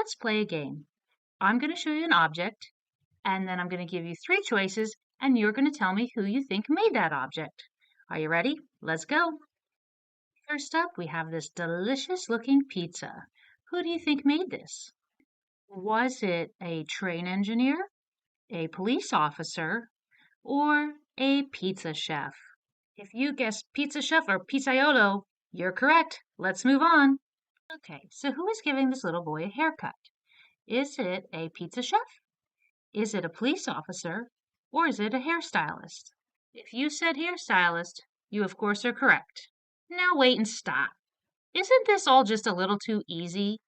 let's play a game. I'm going to show you an object, and then I'm going to give you three choices, and you're going to tell me who you think made that object. Are you ready? Let's go. First up, we have this delicious looking pizza. Who do you think made this? Was it a train engineer, a police officer, or a pizza chef? If you guessed pizza chef or pizzaiolo, you're correct. Let's move on. Okay, so who is giving this little boy a haircut? Is it a pizza chef? Is it a police officer? Or is it a hairstylist? If you said hairstylist, you of course are correct. Now wait and stop. Isn't this all just a little too easy?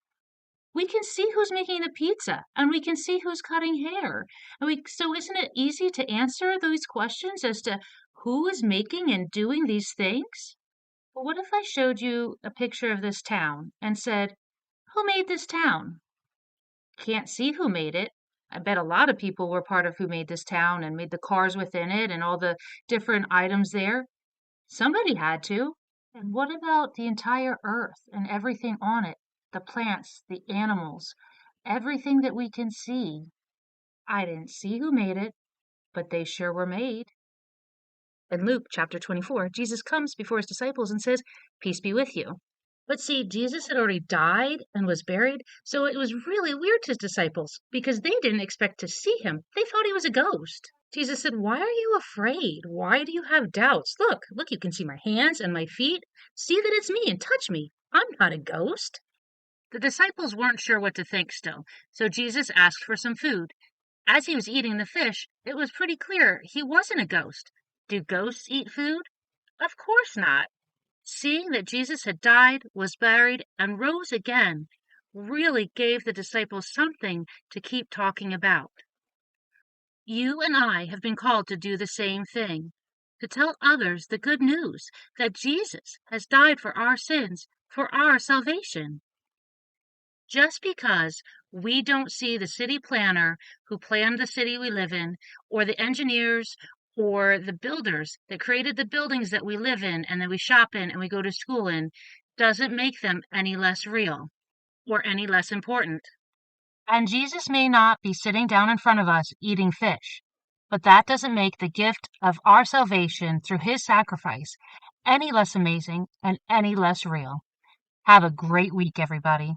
We can see who's making the pizza and we can see who's cutting hair. So isn't it easy to answer those questions as to who is making and doing these things? But what if I showed you a picture of this town and said, who made this town? Can't see who made it. I bet a lot of people were part of who made this town and made the cars within it and all the different items there. Somebody had to. And what about the entire earth and everything on it? The plants, the animals, everything that we can see. I didn't see who made it, but they sure were made. In Luke chapter 24, Jesus comes before his disciples and says, "Peace be with you." But see, Jesus had already died and was buried, so it was really weird to his disciples because they didn't expect to see him. They thought he was a ghost. Jesus said, "Why are you afraid? Why do you have doubts? Look, you can see my hands and my feet. See that it's me and touch me. I'm not a ghost." The disciples weren't sure what to think still, so Jesus asked for some food. As he was eating the fish, it was pretty clear he wasn't a ghost. Do ghosts eat food? Of course not. Seeing that Jesus had died, was buried, and rose again really gave the disciples something to keep talking about. You and I have been called to do the same thing, to tell others the good news that Jesus has died for our sins, for our salvation. Just because we don't see the city planner who planned the city we live in, or the engineers or the builders that created the buildings that we live in and that we shop in and we go to school in, doesn't make them any less real or any less important. And Jesus may not be sitting down in front of us eating fish, but that doesn't make the gift of our salvation through his sacrifice any less amazing and any less real. Have a great week, everybody.